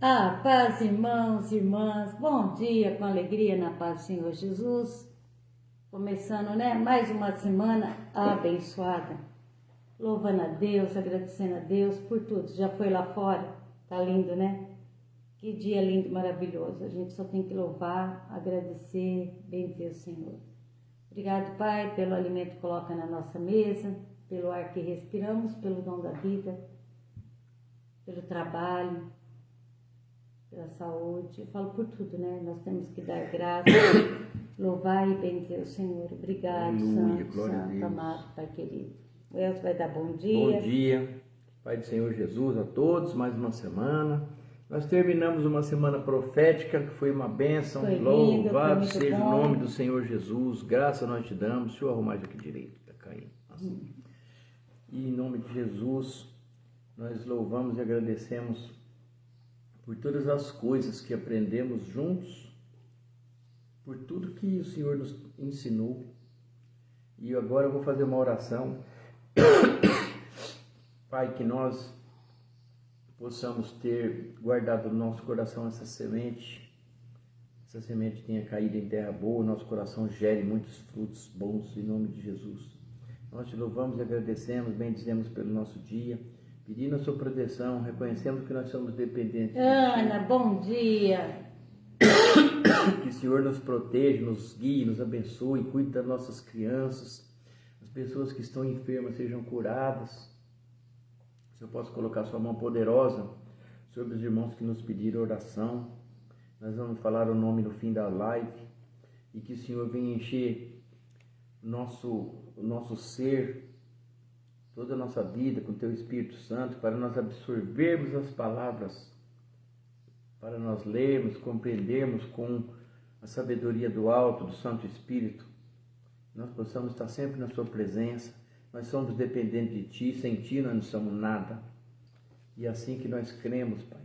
Paz, irmãos e irmãs, bom dia, com alegria na paz do Senhor Jesus. Começando, mais uma semana abençoada. Louvando a Deus, agradecendo a Deus por tudo. Já foi lá fora? Tá lindo, né? Que dia lindo, maravilhoso. A gente só tem que louvar, agradecer, bendizer o Senhor. Obrigado, Pai, pelo alimento que coloca na nossa mesa, pelo ar que respiramos, pelo dom da vida, pelo trabalho, pela saúde, eu falo por tudo, Nós temos que dar graça, louvar e bendizer o Senhor. Obrigado, Aleluia, Santo, amado, Pai querido. O Elcio vai dar bom dia. Bom dia, Pai do Senhor Jesus a todos, mais uma semana. Nós terminamos uma semana profética, que foi uma bênção. Louvado seja o nome do Senhor Jesus, graça nós te damos. Deixa eu arrumar isso aqui direito, tá caindo. Assim. E em nome de Jesus, nós louvamos e agradecemos por todas as coisas que aprendemos juntos, por tudo que o Senhor nos ensinou. E agora eu vou fazer uma oração. Pai, que nós possamos ter guardado no nosso coração essa semente tenha caído em terra boa, nosso coração gere muitos frutos bons, em nome de Jesus. Nós te louvamos e agradecemos, bendizemos pelo nosso dia, pedindo a sua proteção, reconhecemos que nós somos dependentes de Ana, bom dia. Que o Senhor nos proteja, nos guie, nos abençoe, cuide das nossas crianças, as pessoas que estão enfermas sejam curadas. Se eu posso colocar sua mão poderosa sobre os irmãos que nos pediram oração, nós vamos falar o nome no fim da live, e que o Senhor venha encher o nosso ser, toda a nossa vida com Teu Espírito Santo, para nós absorvermos as palavras, para nós lermos, compreendermos com a sabedoria do alto, do Santo Espírito, nós possamos estar sempre na Sua presença. Nós somos dependentes de Ti, sem Ti nós não somos nada. E é assim que nós cremos, Pai.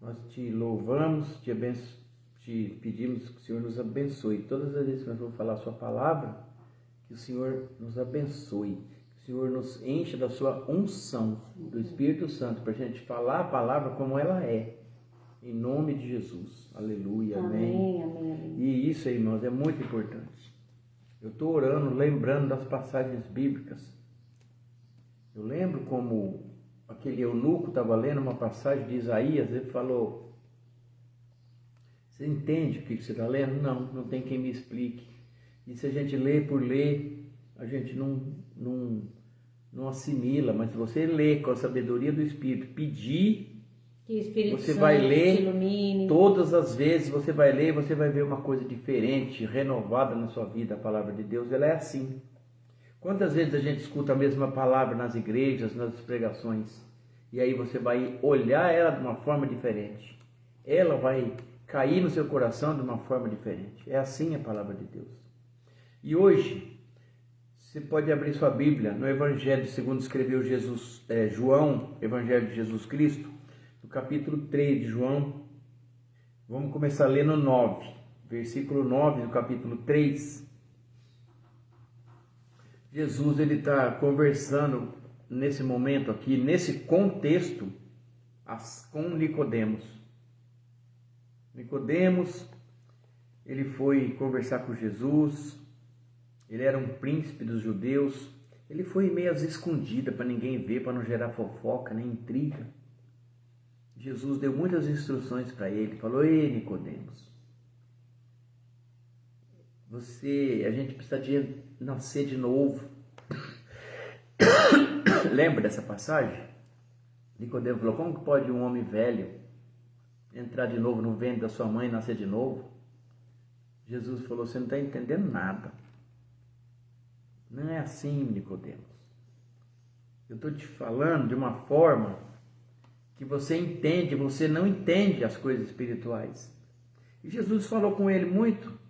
Nós Te louvamos, te pedimos que o Senhor nos abençoe. Todas as vezes que nós vamos falar a Sua palavra, que o Senhor nos abençoe, que o Senhor nos encha da Sua unção, do Espírito Santo, para a gente falar a palavra como ela é. Em nome de Jesus. Aleluia, amém. Amém. E isso, irmãos, é muito importante. Eu estou orando, lembrando das passagens bíblicas. Eu lembro como aquele eunuco estava lendo uma passagem de Isaías, ele falou: você entende o que você está lendo? Não tem quem me explique. E se a gente lê por ler, a gente não assimila, mas se você lê com a sabedoria do Espírito, pedir, que o Espírito você Santo vai ler, te ilumine. todas as vezes você vai ler, você vai ver uma coisa diferente, renovada na sua vida. A palavra de Deus, ela é assim. Quantas vezes a gente escuta a mesma palavra nas igrejas, nas pregações, e aí você vai olhar ela de uma forma diferente. Ela vai cair no seu coração de uma forma diferente. É assim a palavra de Deus. E hoje, você pode abrir sua Bíblia no Evangelho segundo escreveu João, Evangelho de Jesus Cristo, no capítulo 3 de João. Vamos começar lendo 9, versículo 9 do capítulo 3. Jesus, ele está conversando nesse momento aqui, nesse contexto, com Nicodemos. Nicodemos, ele foi conversar com Jesus, ele era um príncipe dos judeus, ele foi meio às escondidas para ninguém ver, para não gerar fofoca, nem intriga. Jesus deu muitas instruções para ele, falou: ei, Nicodemos, a gente precisa nascer de novo. Lembra dessa passagem? Nicodemos falou: como que pode um homem velho entrar de novo no ventre da sua mãe e nascer de novo? Jesus falou: você não está entendendo nada. Não é assim, Nicodemos. Eu estou te falando de uma forma que você entende, você não entende as coisas espirituais. E Jesus falou com ele muito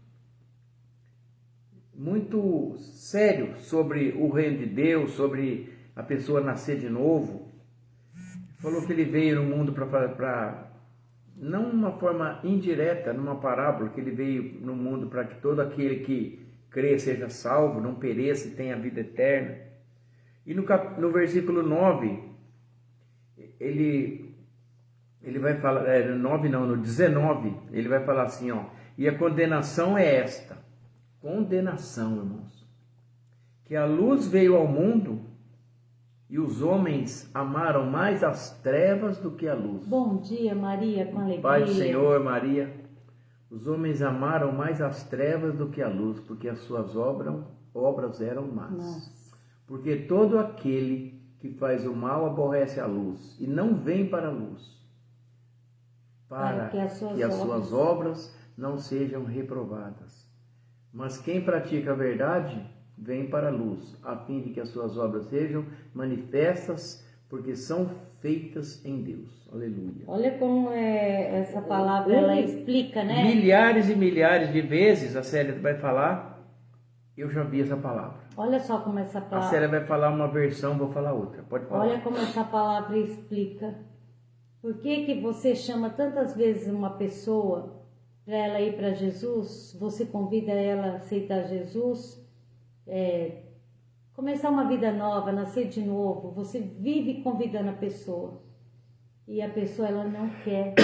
sério sobre o reino de Deus, sobre a pessoa nascer de novo. Falou que ele veio no mundo para não uma forma indireta, numa parábola, que ele veio no mundo para que todo aquele que crê seja salvo, não pereça e tenha vida eterna. E no versículo 9, ele ele vai falar, no 9 não, no 19, ele vai falar assim, ó, e a condenação é esta, condenação, irmãos, que a luz veio ao mundo e os homens amaram mais as trevas do que a luz. Bom dia, Maria, com alegria. Pai do Senhor, Maria, os homens amaram mais as trevas do que a luz, porque as suas obras eram más. Nossa. Porque todo aquele que faz o mal aborrece a luz e não vem para a luz, para que as suas obras não sejam reprovadas. Mas quem pratica a verdade vem para a luz, a fim de que as suas obras sejam manifestas, porque são feitas em Deus. Aleluia. Olha como essa palavra ela explica, né? Milhares e milhares de vezes a Célia vai falar, eu já vi essa palavra. Olha só como essa A palavra... Célia vai falar uma versão, vou falar outra. Pode falar. Olha como essa palavra explica. Por que você chama tantas vezes uma pessoa para ela ir para Jesus? Você convida ela a aceitar Jesus, começar uma vida nova, nascer de novo. Você vive convidando a pessoa. E a pessoa ela não quer,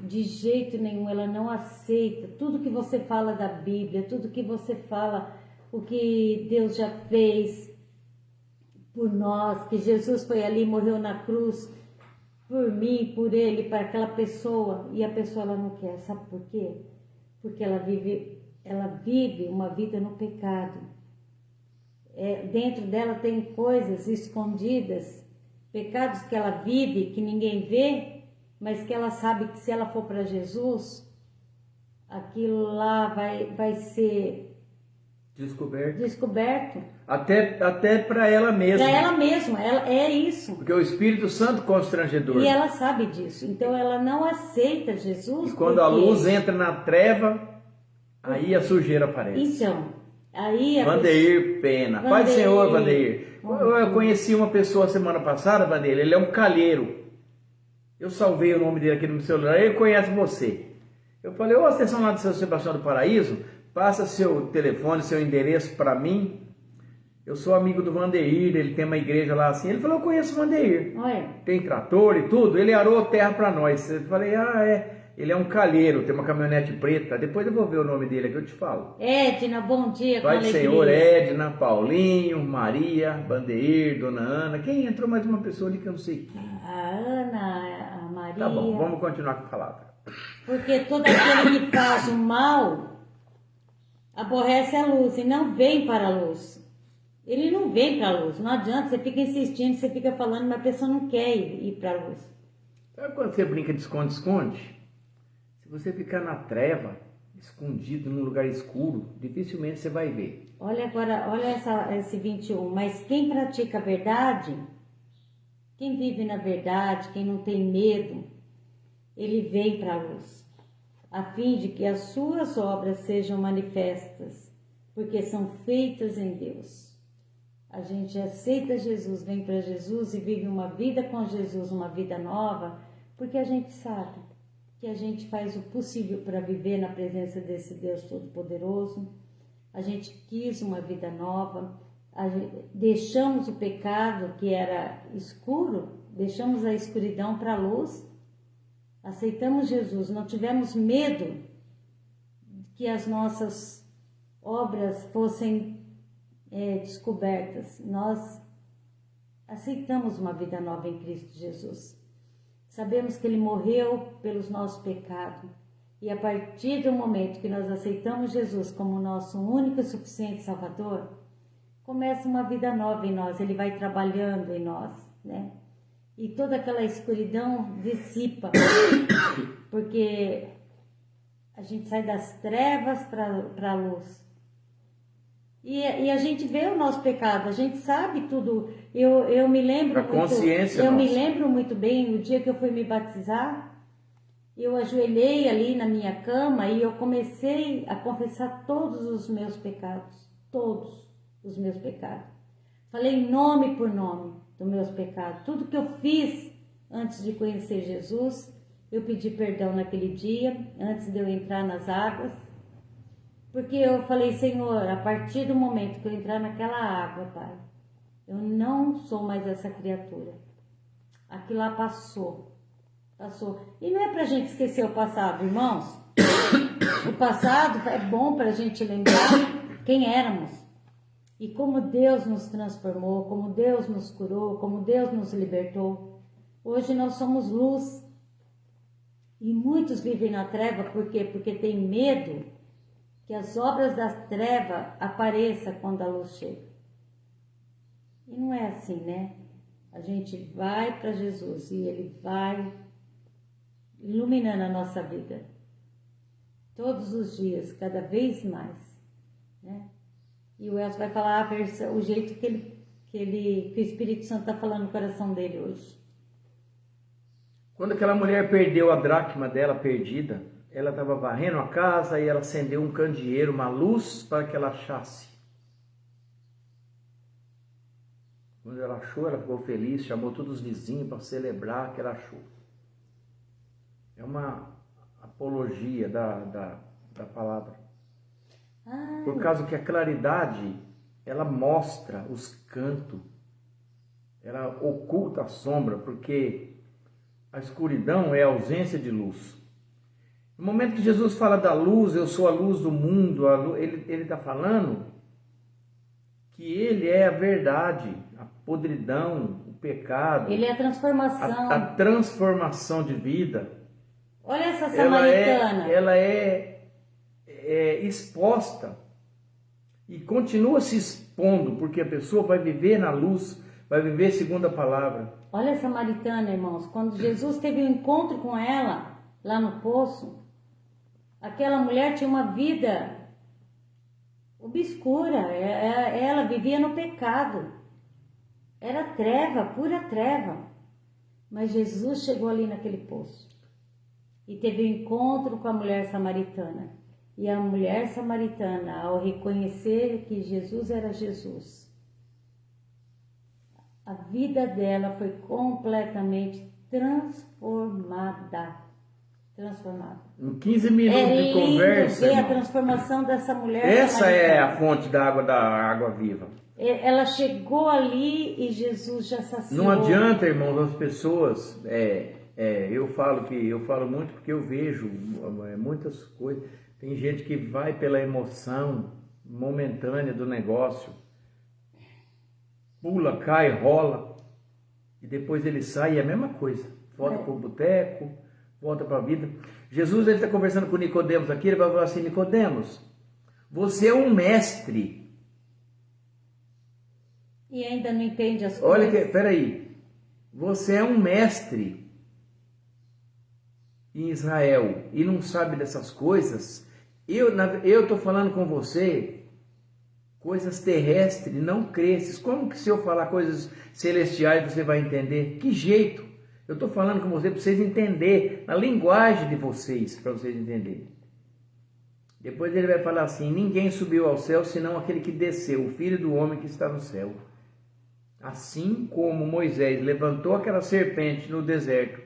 de jeito nenhum, ela não aceita. Tudo que você fala da Bíblia, tudo que você fala, o que Deus já fez por nós, que Jesus foi ali, morreu na cruz, por mim, por ele, para aquela pessoa, e a pessoa ela não quer, sabe por quê? Porque ela vive uma vida no pecado. Dentro dela tem coisas escondidas, pecados que ela vive, que ninguém vê, mas que ela sabe que se ela for para Jesus, aquilo lá vai ser descoberto. Até para ela mesma. Para ela mesma, é isso. Porque o Espírito Santo constrangedor. E ela sabe disso. Então ela não aceita Jesus. E quando a luz entra na treva, aí a sujeira aparece. Então, aí Vandeir Pena. Pai do Senhor, Vandeir. Eu conheci uma pessoa semana passada, Vandeir. Ele é um calheiro. Eu salvei o nome dele aqui no meu celular. Ele conhece você. Eu falei, ô, vocês são lá de São Sebastião do Paraíso? Passa seu telefone, seu endereço para mim. Eu sou amigo do Vandeir, ele tem uma igreja lá assim. Ele falou, eu conheço o Vandeir. Tem trator e tudo. Ele arou terra para nós. Eu falei, ele é um calheiro, tem uma caminhonete preta. Depois eu vou ver o nome dele aqui, eu te falo. Edna, bom dia, Pai do Senhor, Edna, Paulinho, Maria, Vandeir, Dona Ana. Quem entrou mais uma pessoa ali que eu não sei quem? A Ana, a Maria. Tá bom, vamos continuar com a palavra. Porque todo aquele que faz o mal aborrece a luz e não vem para a luz. Ele não vem para a luz. Não adianta, você fica insistindo, você fica falando, mas a pessoa não quer ir para a luz. Sabe quando você brinca de esconde-esconde? Se você ficar na treva, escondido num lugar escuro, dificilmente você vai ver. Olha agora, olha esse 21. Mas quem pratica a verdade, quem vive na verdade, quem não tem medo, ele vem para a luz, a fim de que as suas obras sejam manifestas, porque são feitas em Deus. A gente aceita Jesus, vem para Jesus e vive uma vida com Jesus, uma vida nova, porque a gente sabe que a gente faz o possível para viver na presença desse Deus Todo-Poderoso. A gente quis uma vida nova, deixamos o pecado que era escuro, deixamos a escuridão para a luz, aceitamos Jesus, não tivemos medo que as nossas obras fossem descobertas. Nós aceitamos uma vida nova em Cristo Jesus. Sabemos que Ele morreu pelos nossos pecados. E a partir do momento que nós aceitamos Jesus como nosso único e suficiente Salvador, começa uma vida nova em nós. Ele vai trabalhando em nós, né? E toda aquela escuridão dissipa. Porque a gente sai das trevas para a luz. E a gente vê o nosso pecado, a gente sabe tudo. Eu me lembro me lembro muito bem o dia que eu fui me batizar. Eu ajoelhei ali na minha cama e eu comecei a confessar todos os meus pecados, todos os meus pecados. Falei nome por nome dos meus pecados, tudo que eu fiz antes de conhecer Jesus, eu pedi perdão naquele dia, antes de eu entrar nas águas. Porque eu falei, Senhor, a partir do momento que eu entrar naquela água, Pai, eu não sou mais essa criatura. Aquilo lá passou. Passou. E não é pra gente esquecer o passado, irmãos. O passado é bom pra gente lembrar quem éramos. E como Deus nos transformou, como Deus nos curou, como Deus nos libertou. Hoje nós somos luz. E muitos vivem na treva, por quê? Porque tem medo que as obras da treva apareçam quando a luz chega. E não é assim, né? A gente vai para Jesus e Ele vai iluminando a nossa vida. Todos os dias, cada vez mais, né? E o Elcio vai falar o jeito que o Espírito Santo está falando no coração dele hoje. Quando aquela mulher perdeu a dracma dela perdida, ela estava varrendo a casa e ela acendeu um candeeiro, uma luz para que ela achasse. Quando ela achou, ela ficou feliz, chamou todos os vizinhos para celebrar que ela achou. É uma apologia da palavra. Ai. Por causa que a claridade, ela mostra os cantos, ela oculta a sombra, porque a escuridão é a ausência de luz. No momento que Jesus fala da luz, eu sou a luz do mundo, ele está falando que ele é a verdade, a podridão, o pecado. Ele é a transformação. A transformação de vida. Olha essa samaritana. Ela é exposta e continua se expondo, porque a pessoa vai viver na luz, vai viver segundo a palavra. Olha a samaritana, irmãos, quando Jesus teve um encontro com ela, lá no poço, aquela mulher tinha uma vida obscura, ela vivia no pecado, era treva, pura treva, mas Jesus chegou ali naquele poço e teve um encontro com a mulher samaritana, e a mulher samaritana, ao reconhecer que Jesus era Jesus, a vida dela foi completamente transformada. Em 15 minutos de conversa. Ver a transformação dessa mulher. Essa samaritana. É a fonte da água viva. Ela chegou ali e Jesus já saciou. Não adianta, irmãos, as pessoas. Eu falo muito porque eu vejo muitas coisas. Tem gente que vai pela emoção momentânea do negócio. Pula, cai, rola, e depois ele sai, é a mesma coisa. Volta para o boteco, volta para a vida. Jesus está conversando com Nicodemos aqui, ele vai falar assim: Nicodemos, você é um mestre. E ainda não entende as coisas. Olha, peraí, você é um mestre em Israel e não sabe dessas coisas. Eu estou falando com você coisas terrestres, não cresces. Como que se eu falar coisas celestiais você vai entender? Que jeito? Eu estou falando com você para vocês entenderem, na linguagem de vocês, para vocês entenderem. Depois ele vai falar assim: ninguém subiu ao céu senão aquele que desceu, o Filho do Homem que está no céu. Assim como Moisés levantou aquela serpente no deserto,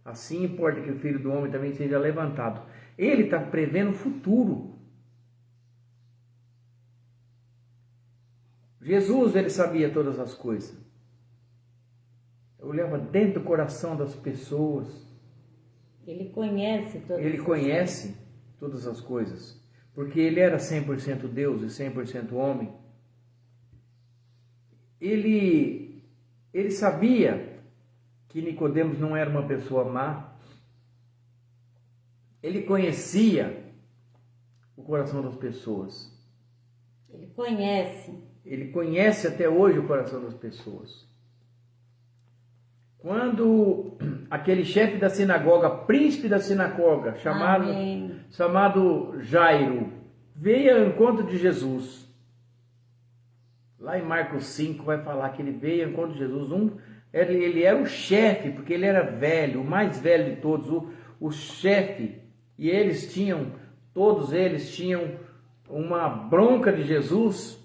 assim importa que o Filho do Homem também seja levantado. Ele está prevendo o futuro. Jesus, ele sabia todas as coisas. Eu olhava dentro do coração das pessoas. Ele conhece todas as coisas. Porque ele era 100% Deus e 100% homem. Ele sabia que Nicodemos não era uma pessoa má. Ele conhecia o coração das pessoas. Ele conhece até hoje o coração das pessoas. Quando aquele chefe da sinagoga, príncipe da sinagoga, chamado Jairo, veio ao encontro de Jesus. Lá em Marcos 5 vai falar que ele veio ao encontro de Jesus. Ele era o chefe, porque ele era velho, o mais velho de todos, o chefe. E todos eles tinham uma bronca de Jesus.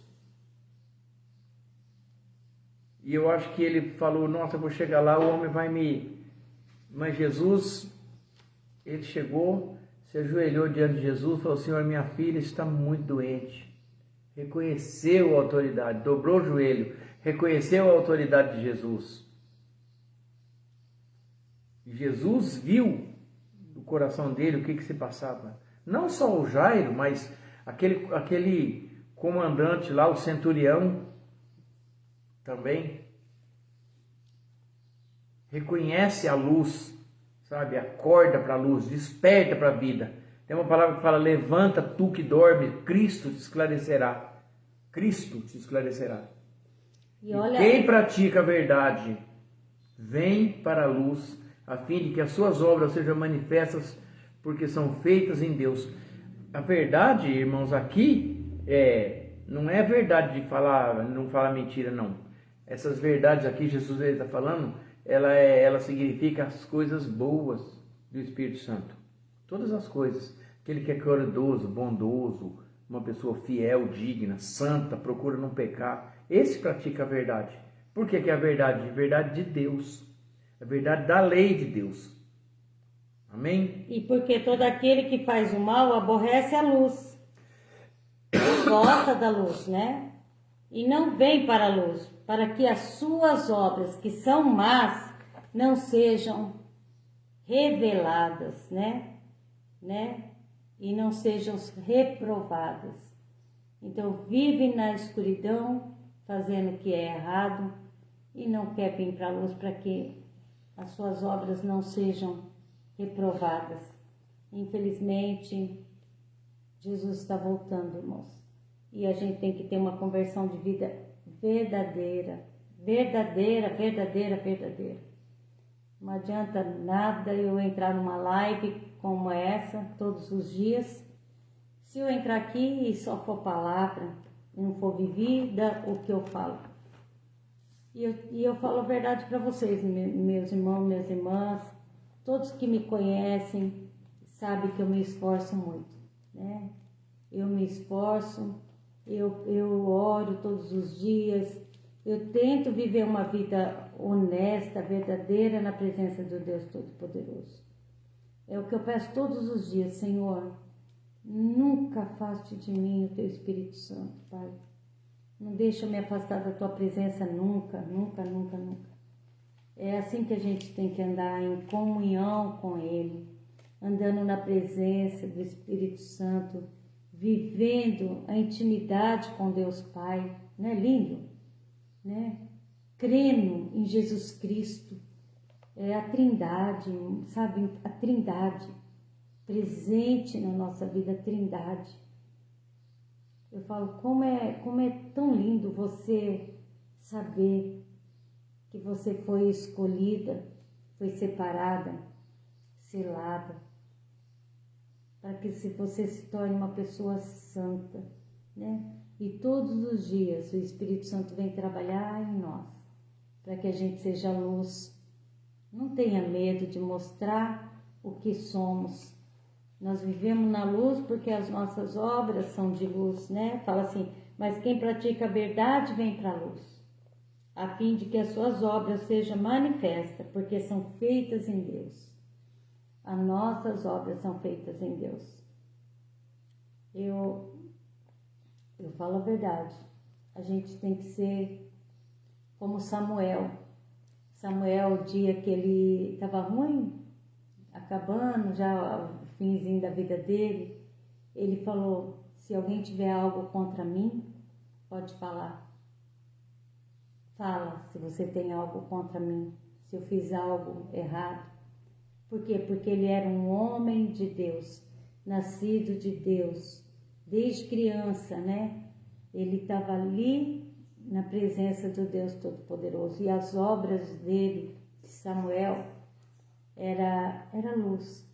E eu acho que ele falou: nossa, eu vou chegar lá, o homem vai me... Mas Jesus, ele chegou, se ajoelhou diante de Jesus, falou: Senhor, minha filha está muito doente. Reconheceu a autoridade, dobrou o joelho, reconheceu a autoridade de Jesus. E Jesus viu do coração dele o que se passava. Não só o Jairo, mas aquele comandante lá, o centurião, também reconhece a luz, sabe? Acorda para a luz, desperta para a vida. Tem uma palavra que fala: levanta tu que dorme, Cristo te esclarecerá. Cristo te esclarecerá. E quem pratica a verdade vem para a luz, a fim de que as suas obras sejam manifestas, porque são feitas em Deus. A verdade, irmãos, aqui não é verdade de falar, não falar mentira, não. Essas verdades aqui, Jesus está falando, ela significa as coisas boas do Espírito Santo. Todas as coisas. Aquele que é caridoso, bondoso, uma pessoa fiel, digna, santa, procura não pecar. Esse pratica a verdade. Por que é a verdade? A verdade de Deus. A verdade da lei de Deus. Amém? E porque todo aquele que faz o mal aborrece a luz. Gosta da luz, né? E não vem para a luz, para que as suas obras, que são más, não sejam reveladas, né? E não sejam reprovadas. Então vive na escuridão, fazendo o que é errado, e não quer vir para a luz para que as suas obras não sejam reprovadas. Infelizmente, Jesus está voltando, irmãos. E a gente tem que ter uma conversão de vida verdadeira. Não adianta nada eu entrar numa live como essa, todos os dias. Se eu entrar aqui e só for palavra, e não for vivida o que eu falo. E eu falo a verdade para vocês, meus irmãos, minhas irmãs, todos que me conhecem, sabem que eu me esforço muito, né? Eu me esforço, eu oro todos os dias, eu tento viver uma vida honesta, verdadeira na presença do Deus Todo-Poderoso. É o que eu peço todos os dias: Senhor, nunca afaste de mim o Teu Espírito Santo, Pai. Não deixa eu me afastar da Tua presença nunca. É assim que a gente tem que andar, em comunhão com Ele, andando na presença do Espírito Santo, vivendo a intimidade com Deus Pai. Não é lindo? Né? Crendo em Jesus Cristo, a Trindade, sabe? A Trindade, presente na nossa vida, a Trindade. Eu falo, como é tão lindo você saber que você foi escolhida, foi separada, selada, para que você se torne uma pessoa santa, né? E todos os dias o Espírito Santo vem trabalhar em nós, para que a gente seja luz. Não tenha medo de mostrar o que somos. Nós vivemos na luz porque as nossas obras são de luz, né? Fala assim: mas quem pratica a verdade vem para a luz, a fim de que as suas obras sejam manifestas, porque são feitas em Deus. As nossas obras são feitas em Deus. Eu falo a verdade. A gente tem que ser como Samuel. Samuel, o dia que ele estava ruim, acabando já o finzinho da vida dele, ele falou: se alguém tiver algo contra mim, pode falar. Fala se você tem algo contra mim, se eu fiz algo errado. Por quê? Porque ele era um homem de Deus, nascido de Deus, desde criança, né? Ele estava ali na presença do Deus Todo-Poderoso. E as obras dele, de Samuel, era luz.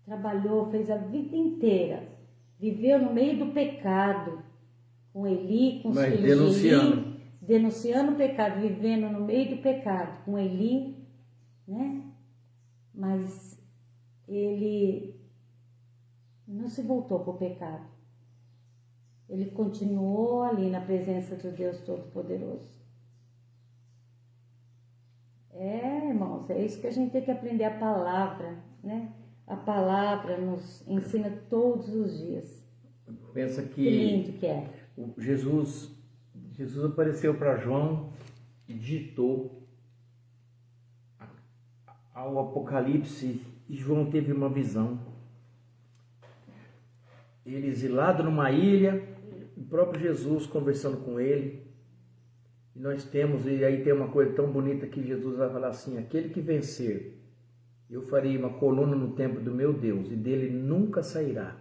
Trabalhou, fez a vida inteira, viveu no meio do pecado, com Eli, com os filhos de Eli, denunciando o pecado, vivendo no meio do pecado, com Eli, né? Mas ele não se voltou para o pecado. Ele continuou ali na presença do Deus Todo-Poderoso. Irmãos, é isso que a gente tem que aprender, a palavra, né? A palavra nos ensina todos os dias. Pensa que lindo que é. Jesus apareceu para João e ditou ao Apocalipse e João teve uma visão. Ele exilado numa ilha, o próprio Jesus conversando com ele. E nós temos, e aí tem uma coisa tão bonita que Jesus vai falar assim: aquele que vencer, eu farei uma coluna no templo do meu Deus, e dele nunca sairá.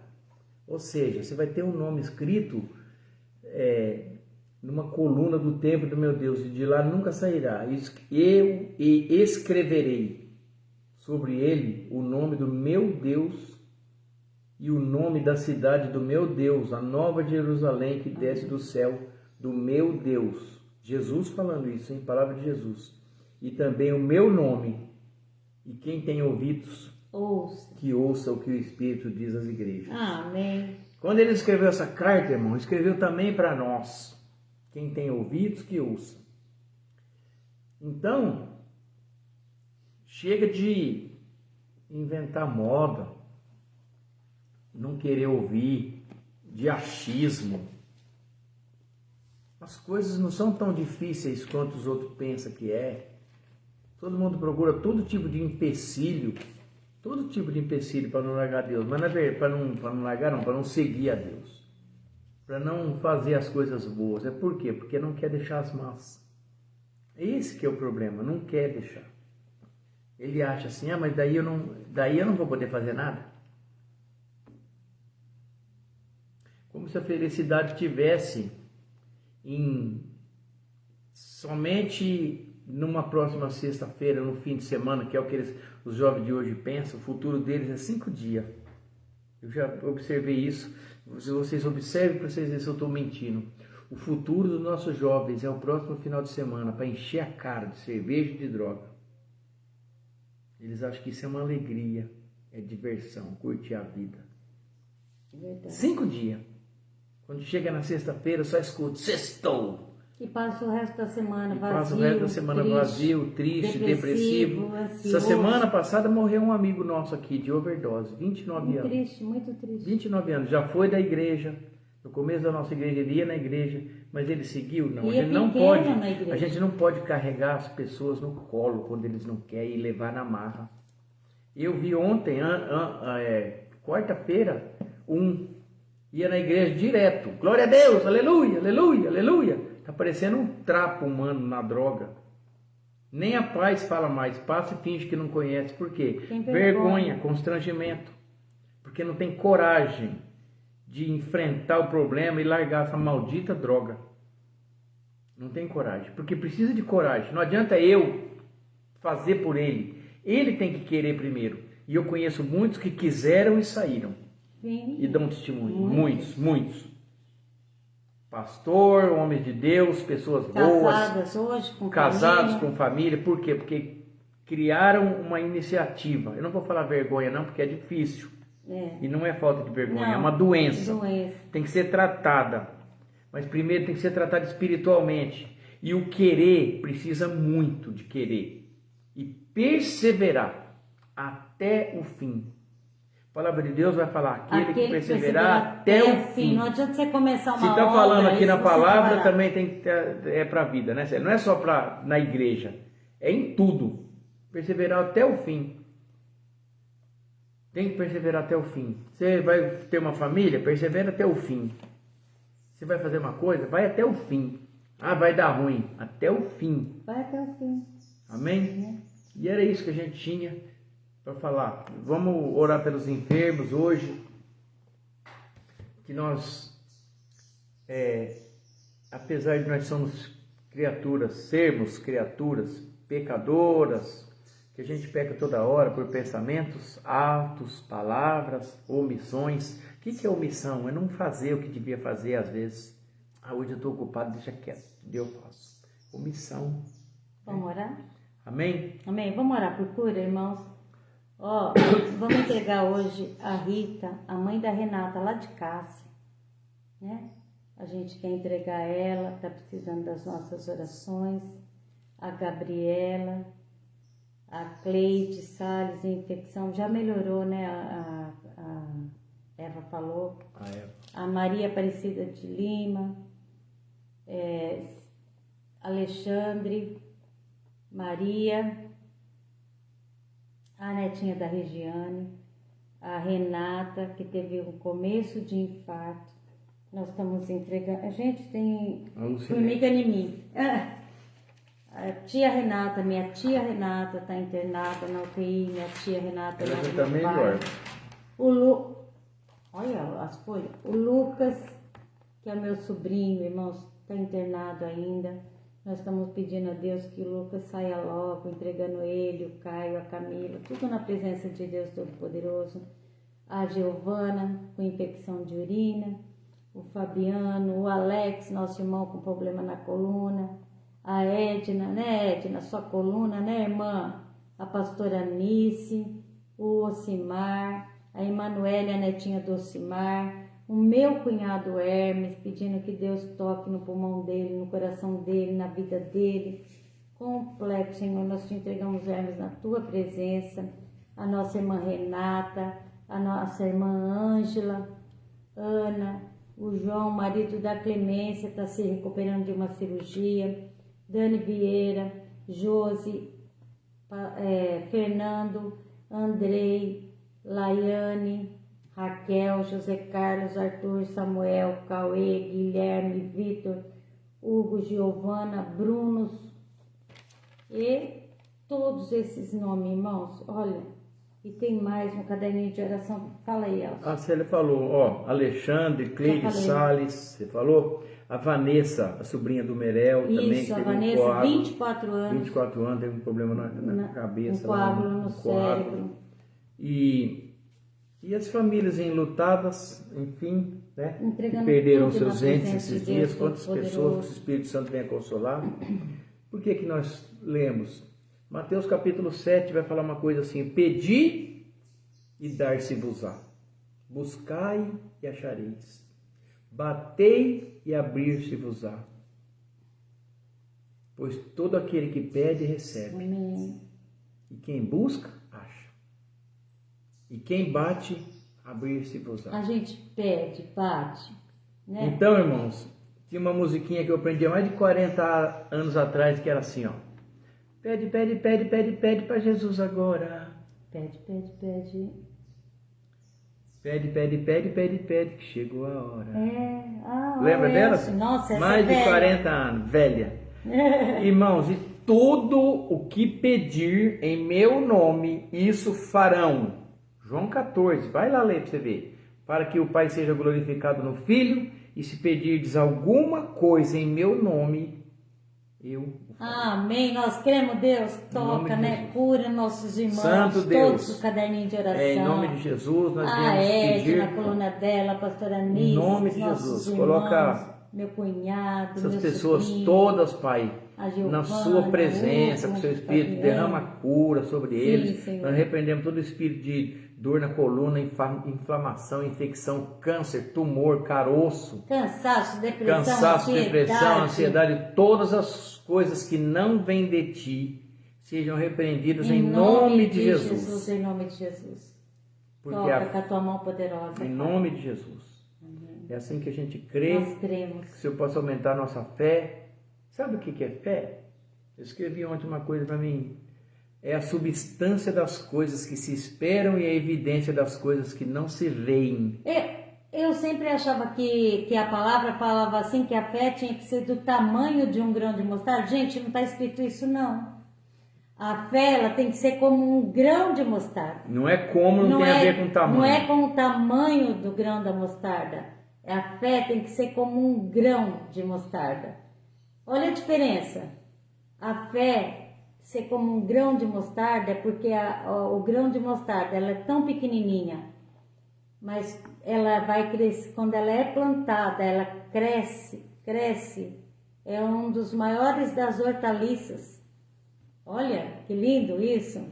Ou seja, você vai ter um nome escrito numa coluna do templo do meu Deus, e de lá nunca sairá. Eu escreverei sobre ele o nome do meu Deus e o nome da cidade do meu Deus, a nova Jerusalém que desce do céu do meu Deus. Jesus falando isso, em palavra de Jesus. E também o meu nome. E quem tem ouvidos, que ouça o que o Espírito diz às igrejas. Amém. Quando ele escreveu essa carta, irmão, escreveu também para nós. Quem tem ouvidos, que ouça. Então, chega de inventar moda, não querer ouvir, de achismo. As coisas não são tão difíceis quanto os outros pensam que é. Todo mundo procura todo tipo de empecilho para não largar Deus, mas na verdade, para não seguir a Deus, para não fazer as coisas boas. É por quê? Porque não quer deixar as más. Esse que é o problema, não quer deixar. Ele acha assim: mas daí eu não vou poder fazer nada. Como se a felicidade tivesse somente numa próxima sexta-feira, no fim de semana, que é o que os jovens de hoje pensam. O futuro deles é 5 dias. Eu já observei isso. Se vocês observem, para vocês verem se eu estou mentindo. O futuro dos nossos jovens é o próximo final de semana, para encher a cara de cerveja e de droga. Eles acham que isso é uma alegria, é diversão, curtir a vida. Verdade. 5 dias. Quando chega na sexta-feira, só escuta: sextou. E passa o resto da semana vazio. Passa o resto da semana vazio, triste, depressivo. Ansioso. Essa semana passada morreu um amigo nosso aqui de overdose, 29 anos. Triste, muito triste. 29 anos, já foi da igreja. No começo da nossa igreja ele ia na igreja, mas ele seguiu. Não, a gente não pode carregar as pessoas no colo quando eles não querem, e levar na marra. Eu vi ontem, quarta-feira, ia na igreja direto. Glória a Deus, aleluia, aleluia, aleluia. Tá parecendo um trapo humano na droga. Nem a paz fala mais. Passa e finge que não conhece. Por quê? Tem Vergonha, constrangimento. Porque não tem coragem de enfrentar o problema e largar essa maldita droga. Não tem coragem. Porque precisa de coragem. Não adianta eu fazer por ele. Ele tem que querer primeiro. E eu conheço muitos que quiseram e saíram. Sim. E dão testemunho. Muitos. Pastor, homens de Deus, pessoas boas. Casadas hoje, com casados família. com família. Por quê? Porque criaram uma iniciativa. Eu não vou falar vergonha não, porque é difícil. E não é falta de vergonha, Não, é uma doença. doença. Tem que ser tratada. Mas primeiro tem que ser tratada espiritualmente. E o querer precisa muito de querer. E perseverar até o fim. A palavra de Deus vai falar: aquele que perseverar até o fim. Não adianta você começar uma Se está obra, falando aqui na você palavra, parar. também é para a vida, né? Não é só na igreja, é em tudo. Perseverar até o fim. Tem que perseverar até o fim. Você vai ter uma família? Persevera até o fim. Você vai fazer uma coisa? Vai até o fim. Vai dar ruim. Até o fim. Vai até o fim. Amém? E era isso que a gente tinha para falar. Vamos orar pelos enfermos hoje. Que nós, apesar de nós sermos criaturas pecadoras, que a gente peca toda hora por pensamentos, atos, palavras, omissões. O que é omissão? É não fazer o que devia fazer às vezes. Hoje eu estou ocupado, deixa quieto, eu faço. Omissão. Vamos orar? Amém? Amém. Vamos orar por cura, irmãos? Vamos entregar hoje a Rita, a mãe da Renata, lá de Cássia, né? A gente quer entregar ela, está precisando das nossas orações. A Gabriela, a Cleide Salles, infecção, já melhorou, né? A Eva falou. A Maria Aparecida de Lima, Alexandre, Maria, a netinha da Regiane, a Renata, que teve um começo de infarto. Nós estamos entregando. A gente tem formiga em mim. A tia Renata, minha tia Renata está internada na UTI, minha tia Renata. Ela já está melhor. Olha as folhas. O Lucas, que é meu sobrinho, irmãos, está internado ainda. Nós estamos pedindo a Deus que o Lucas saia logo, entregando ele, o Caio, a Camila, tudo na presença de Deus Todo-Poderoso. A Giovana, com infecção de urina. O Fabiano, o Alex, nosso irmão com problema na coluna. A Edna, né, Edna? Sua coluna, né, irmã? A pastora Nice, o Ocimar, a Emanuele, a netinha do Ocimar, o meu cunhado Hermes, pedindo que Deus toque no pulmão dele, no coração dele, na vida dele. Completo, Senhor, nós te entregamos, Hermes, na tua presença. A nossa irmã Renata, a nossa irmã Ângela, Ana, o João, marido da Clemência, está se recuperando de uma cirurgia. Dani Vieira, Josi, Fernando, Andrei, Laiane, Raquel, José Carlos, Arthur, Samuel, Cauê, Guilherme, Vitor, Hugo, Giovana, Bruno e todos esses nomes, irmãos. Olha, e tem mais no caderninho de oração. Fala aí, Elcio. A Célia falou, ó, Alexandre, Cleide Salles, você falou? A Vanessa, a sobrinha do Merel, também. Isso, a Vanessa, 24 anos. 24 anos, teve um problema na cabeça. Um coágulo no cérebro. E as famílias enlutadas, enfim, né? Entregando que perderam tudo seus na entes presença esses de dias. Deus Quantas pessoas que o Todo-Poderoso. Espírito Santo vem a consolar? Por que nós lemos? Mateus capítulo 7 vai falar uma coisa assim: pedi e dar-se-vos-á, buscai e achareis, batei e abrir-se-vos-á, pois todo aquele que pede recebe. Amém. E quem busca acha, e quem bate abrir-se-vos-á. A gente pede, bate, né? Então, irmãos, tinha uma musiquinha que eu aprendi há mais de 40 anos atrás, que era assim, ó: pede, pede, pede, pede, pede para Jesus agora. Pede, pede, pede. Pede, pede, pede, pede, pede, que chegou a hora. Lembra olha dela? essa. Nossa, essa mais de velha. 40 anos, velha. Irmãos, e tudo o que pedir em meu nome, isso farão. João 14, vai lá ler para você ver. Para que o Pai seja glorificado no Filho, e se pedirdes alguma coisa em meu nome, eu o farei. Amém. Nós cremos, Deus, toca, de né? Jesus. Cura nossos irmãos, Santo todos Deus. o caderninho de oração. Em nome de Jesus, nós A viemos pedir. Edna, a coluna dela, a pastora Nice, Em nome de nossos Jesus, irmãos, coloca meu cunhado, essas meu pessoas sobrinho, todas, Pai, a Giovana, na sua presença, Hugo, com seu Espírito, Fabiano. derrama cura sobre Sim, eles. Senhor. Nós repreendemos todo espírito de dor na coluna, inflamação, infecção, câncer, tumor, caroço, cansaço, depressão, depressão, ansiedade, todas as coisas que não vêm de ti, sejam repreendidas em nome de Jesus. Em nome de Jesus. Porque Toca com a tua mão poderosa. em nome de Jesus. É assim que a gente crê. Nós cremos. Que o Senhor possa aumentar a nossa fé. Sabe o que é fé? Eu escrevi ontem uma coisa para mim. É a substância das coisas que se esperam e a evidência das coisas que não se veem. Eu sempre achava que a palavra falava assim, que a fé tinha que ser do tamanho de um grão de mostarda. Gente, não está escrito isso não. A fé, ela tem que ser como um grão de mostarda. Não é como, não tem a ver com o tamanho. Não é com o tamanho do grão da mostarda. A fé tem que ser como um grão de mostarda. Olha a diferença. A fé ser como um grão de mostarda é porque o grão de mostarda ela é tão pequenininha, mas ela vai crescer, quando ela é plantada, ela cresce, é um dos maiores das hortaliças. Olha, que lindo isso,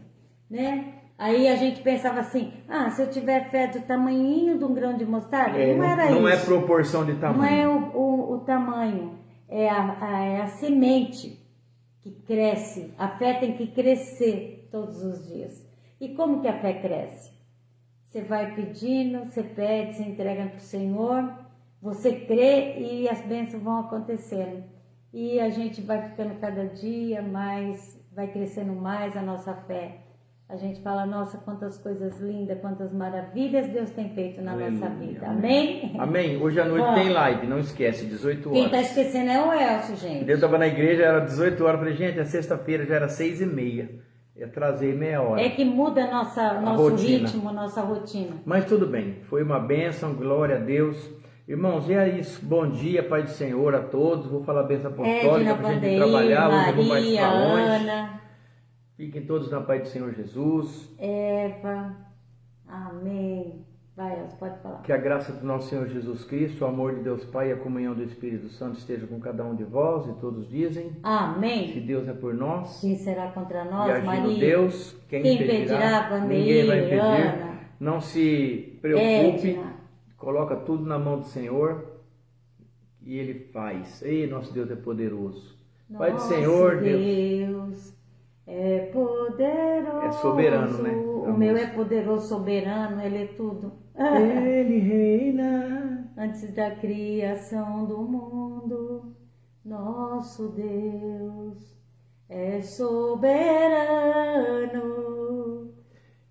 né? Aí a gente pensava assim, se eu tiver fé do tamanhinho de um grão de mostarda, não era isso. Não é proporção de tamanho. Não é o tamanho, é a semente que cresce. A fé tem que crescer todos os dias. E como que a fé cresce? Você vai pedindo, você pede, você entrega para o Senhor, você crê e as bênçãos vão acontecendo. E a gente vai ficando cada dia mais, vai crescendo mais a nossa fé. a gente fala, nossa, quantas coisas lindas, quantas maravilhas Deus tem feito na Aleluia, nossa vida. amém. Amém? Amém. Hoje à noite Bom, tem live, não esquece, 18 Quem tá horas. esquecendo é o Elcio, gente. Eu estava na igreja, era 18 horas, falei, gente, a sexta-feira já era 6h30. Eu atrasei meia hora. É que muda nosso rotina. ritmo, nossa rotina. Mas tudo bem, foi uma bênção, glória a Deus. Irmãos, e é isso. Bom dia, Pai do Senhor a todos. Vou falar a bênção apostólica Edna, para a gente Vandeir, trabalhar. Hoje eu vou Maria, participar longe. Ana, Fiquem todos na paz do Senhor Jesus. Eva. Amém. Vai, Elcio, pode falar. Que a graça do nosso Senhor Jesus Cristo, o amor de Deus Pai e a comunhão do Espírito Santo esteja com cada um de vós, e todos dizem. Se Amém. Deus é por nós, Quem será contra e nós, agindo Maria? Deus, quem impedirá? Vandeir, Ninguém vai impedir. Ana, Não se preocupe, Edna. coloca tudo na mão do Senhor e Ele faz. Ei, nosso Deus é poderoso. Pai do Nosso Senhor, Deus é poderoso. É soberano, né? O meu é poderoso, soberano, ele é tudo. Ele reina. Antes da criação do mundo, nosso Deus é soberano.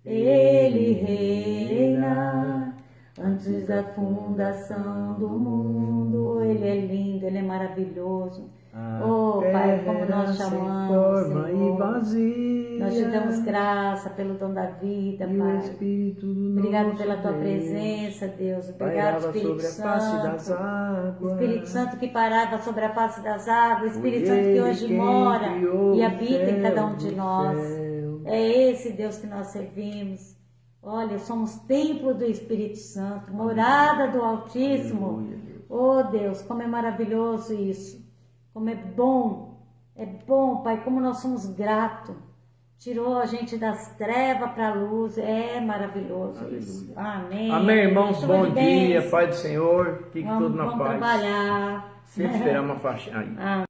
Ele reina antes da fundação do mundo. Ele é lindo, ele é maravilhoso. Oh, Pai, como nós chamamos, forma Senhor. e vazia. Nós te damos graça pelo dom da vida, E o Pai. Espírito do Obrigado nosso pela tua Deus presença, Deus. Obrigado, pairava Espírito sobre a face das Santo. águas. Espírito Santo que parava sobre a face das águas. Espírito Foi Santo que Ele hoje quem mora criou e o habita em cada um de céu, nós. o céu. É esse Deus que nós servimos. Olha, somos templo do Espírito Santo, morada do Altíssimo. Aleluia, Deus. Oh Deus, como é maravilhoso isso. Como é bom, Pai, como nós somos gratos. Tirou a gente das trevas para a luz, é maravilhoso isso. Amém. Amém, irmãos, Chuva bom de dia, bênçãos. Pai do Senhor, fique tudo na Vamos paz. trabalhar. Sempre esperar uma faixa aí. Amém.